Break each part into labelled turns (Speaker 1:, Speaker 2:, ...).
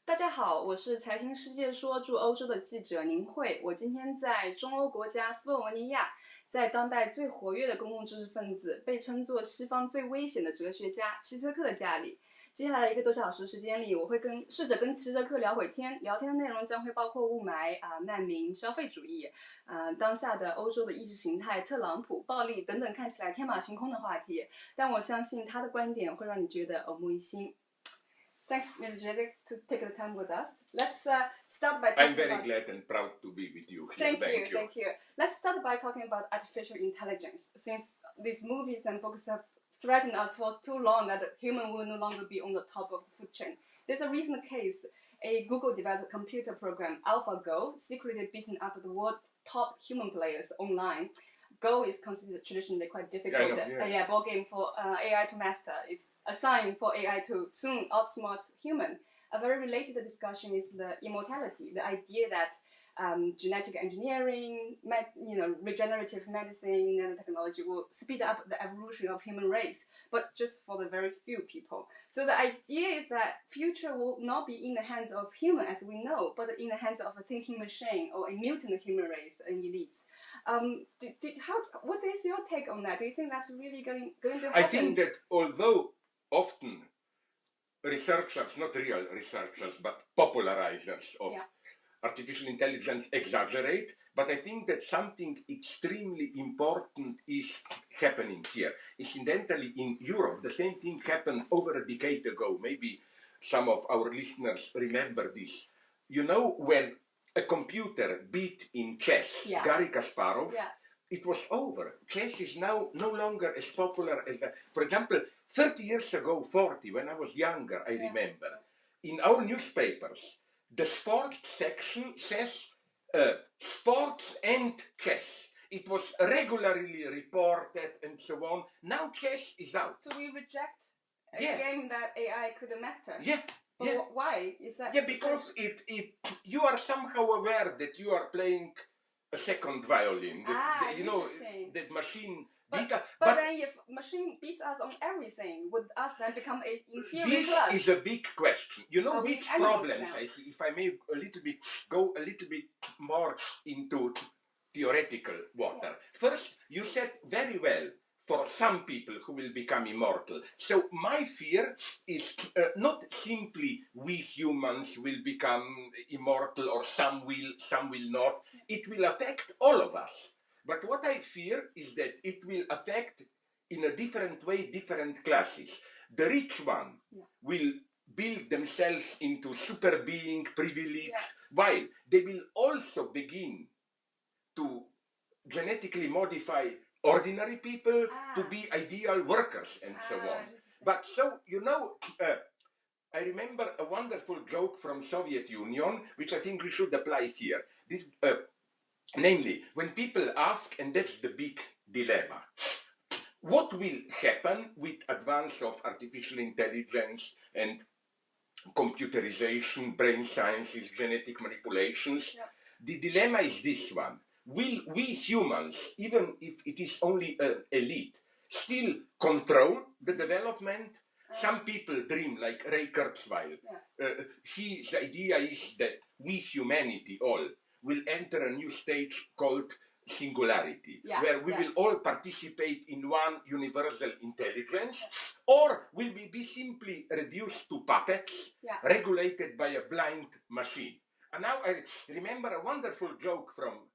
Speaker 1: 大家好，我是财经世界说驻欧洲的记者宁慧。我今天在中欧国家斯洛文尼亚，在当代最活跃的公共知识分子，被称作西方最危险的哲学家齐泽克的家里。接下来1个多小时时间里，我会试着跟齐泽克聊会天，聊天的内容将会包括雾霾难民、消费主义当下的欧洲的意识形态、特朗普、暴力等等看起来天马行空的话题。但我相信他的观点会让你觉得耳目一新。Thanks, Ms. Jedek, to take the time with us. Let's start by talking
Speaker 2: I'm very glad and proud to be with you
Speaker 1: Thank
Speaker 2: here.
Speaker 1: you, thank you. Let's start by talking about artificial intelligence. Since these movies and books have threatened us for too long that human will no longer be on the top of the food chain. There's a recent case, a Google-developed computer program, AlphaGo, secretly beating up the world top human players online. Go is considered traditionally quite difficult board game for AI to master. It's a sign for AI to soon outsmart human. A very related discussion is the immortality, the idea that genetic engineering, regenerative medicine, nanotechnology will speed up the evolution of human race, but just for the very few people. So the idea is that future will not be in the hands of human as we know, but in the hands of a thinking machine or a mutant human race, an elite. What is your take on that? Do you think that's really going to happen?
Speaker 2: I think that although often researchers, not real researchers, but popularizers of artificial intelligence exaggerate, but I think that something extremely important is happening here. Incidentally, in Europe, the same thing happened over a decade ago. Maybe some of our listeners remember this. You know, when a computer beat in chess Garry Kasparov, it was over. Chess is now no longer as popular as that. For example, 30 years ago, 40, when I was younger, I remember, in our newspapers, the sports section says sports and chess. It was regularly reported and so on. Now chess is out.
Speaker 1: So we reject a game that AI could master?
Speaker 2: But
Speaker 1: why? Is that
Speaker 2: because you are somehow aware that you are playing a second violin. That machine beat us.
Speaker 1: But then if machine beats us on everything, would us then become an inferior class?
Speaker 2: This is a big question. You know which problems I see, if I may go a little bit more into theoretical water. First, you said very well, for some people who will become immortal. So my fear is not simply we humans will become immortal or some will not. It will affect all of us. But what I fear is that it will affect in a different way different classes. The rich one will build themselves into super being, privileged, while they will also begin to genetically modify ordinary people to be ideal workers and so on. But so, I remember a wonderful joke from Soviet Union, which I think we should apply here. This, namely, when people ask, and that's the big dilemma, what will happen with advance of artificial intelligence and computerization, brain sciences, genetic manipulations? The dilemma is this one. Will we humans, even if it is only an elite, still control the development? Some people dream like Ray Kurzweil. His idea is that we humanity all will enter a new stage called singularity, where we will all participate in one universal intelligence, or will we be simply reduced to puppets regulated by a blind machine? And now I remember a wonderful joke from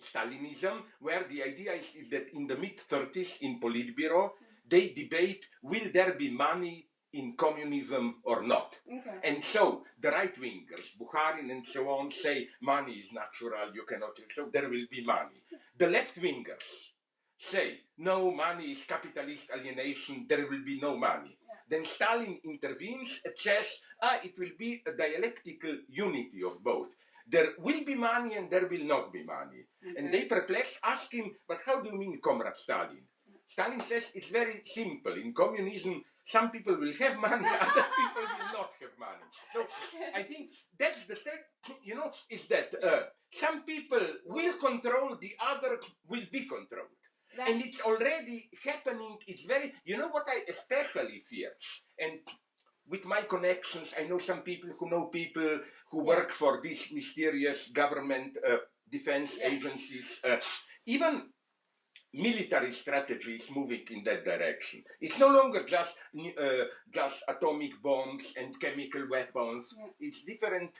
Speaker 2: Stalinism, where the idea is that in the mid-30s in Politburo, they debate, will there be money in communism or not? And so the right-wingers, Bukharin and so on, say money is natural, you cannot, so there will be money. The left-wingers say, no, money is capitalist alienation, there will be no money. Then Stalin intervenes and says, it will be a dialectical unity of both. There will be money and there will not be money. And they perplexed, ask him, but how do you mean, Comrade Stalin? Stalin says it's very simple. In communism, some people will have money, other people will not have money. So I think that's the thing, is that some people will control, the other will be controlled. And it's already happening. It's very, what I especially fear, and with my connections. I know some people who know people who work for these mysterious government defense agencies. Even military strategy is moving in that direction. It's no longer just atomic bombs and chemical weapons. It's different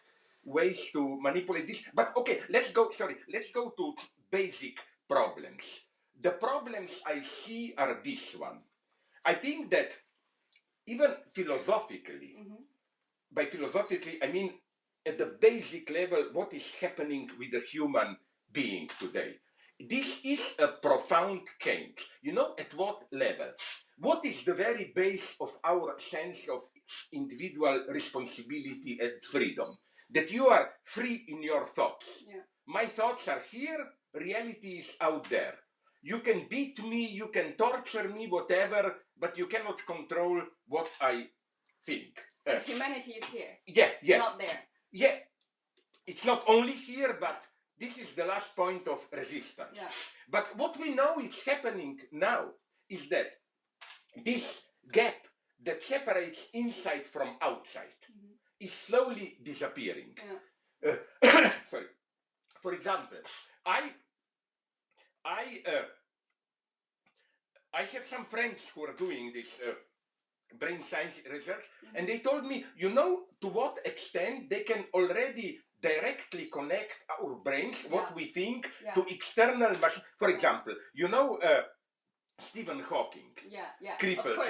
Speaker 2: ways to manipulate this. But okay, let's go to basic problems. The problems I see are this one. I think that even philosophically, by philosophically I mean at the basic level, what is happening with the human being today. This is a profound change. You know at what level? What is the very base of our sense of individual responsibility and freedom? That you are free in your thoughts. My thoughts are here, reality is out there. You can beat me, you can torture me, whatever, but you cannot control what I think.
Speaker 1: Humanity is here, not there.
Speaker 2: Yeah, it's not only here, but this is the last point of resistance. But what we know is happening now is that this gap that separates inside from outside is slowly disappearing. Sorry. For example, I have some friends who are doing this brain science research, and they told me, you know, to what extent they can already directly connect our brains, what we think, to external machines. For example, you know, Stephen Hawking, crippled.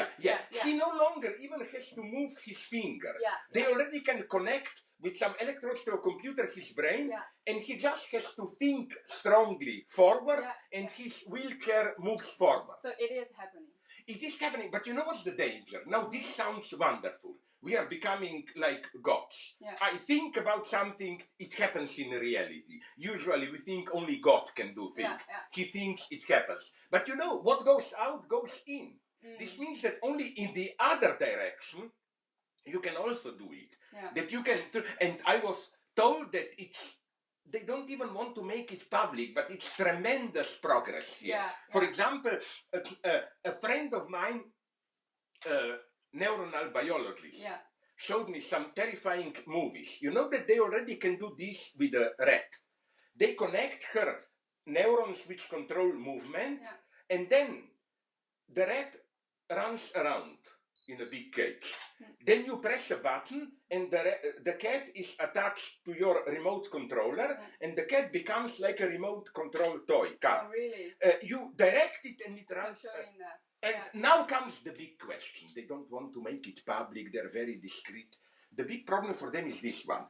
Speaker 2: He no longer even has to move his finger. They already can connect with some electrodes to a computer his brain, and he just has to think strongly forward, and his wheelchair moves forward.
Speaker 1: So it is happening.
Speaker 2: It is happening, but you know what's the danger? Now this sounds wonderful. We are becoming like gods. I think about something, it happens in reality. Usually we think only God can do things. He thinks it happens. But you know, what goes out goes in. This means that only in the other direction you can also do it. That you can, and I was told that they don't even want to make it public, but it's tremendous progress here. For example, a friend of mine, neuronal biologist, showed me some terrifying movies. You know that they already can do this with a rat. They connect her neurons which control movement, and then the rat runs around in a big cage. Then you press a button, and the cat is attached to your remote controller, and the cat becomes like a remote control toy car.
Speaker 1: Oh, really?
Speaker 2: You direct it, and it runs. And now comes the big question. They don't want to make it public. They're very discreet. The big problem for them is this one.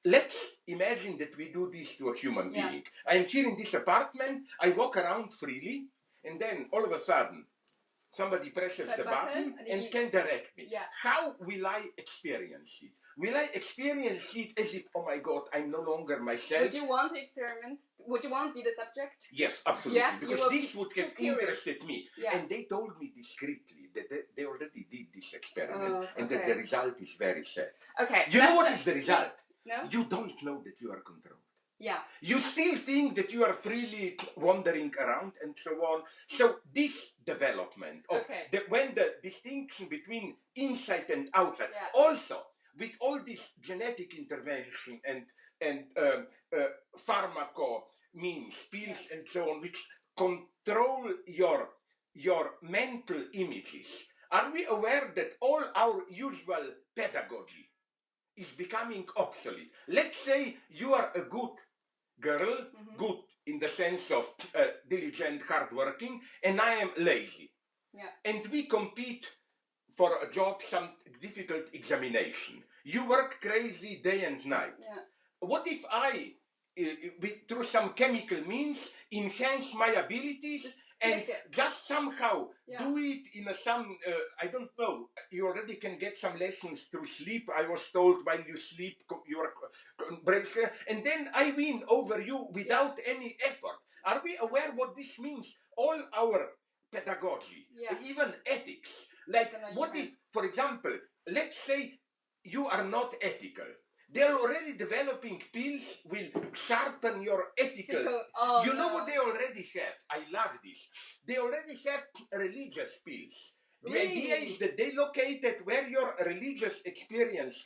Speaker 2: Let's imagine that we do this to a human being. I'm here in this apartment. I walk around freely, and then all of a sudden, somebody presses the button and can direct me. How will I experience it? Will I experience it as if, oh my God, I'm no longer myself?
Speaker 1: Would you want to experiment? Would you want to be the subject?
Speaker 2: Yes, absolutely. Because this would have interested me. And they told me discreetly that they already did this experiment and that the result is very sad.
Speaker 1: Okay.
Speaker 2: You know what is the result?
Speaker 1: No?
Speaker 2: You don't know that you are controlled.
Speaker 1: You
Speaker 2: still think that you are freely wandering around and so on. So this development of when the distinction between inside and outside, also with all this genetic intervention and pharmaco means, pills and so on, which control your mental images, are we aware that all our usual pedagogy is becoming obsolete? Let's say you are a good girl, good in the sense of diligent, hardworking, and I am lazy. And we compete for a job, some difficult examination. You work crazy day and night. What if I, through some chemical means, enhance my abilities and just somehow do it in some, I don't know, you already can get some lessons through sleep. I was told while you sleep, your brain, and then I win over you without any effort. Are we aware what this means? All our pedagogy, even ethics. Like, what if, for example, let's say you are not ethical. They're already developing pills will sharpen your ethical. You know what they already have? I love this. They already have religious pills. The idea is that they locate it where your religious experience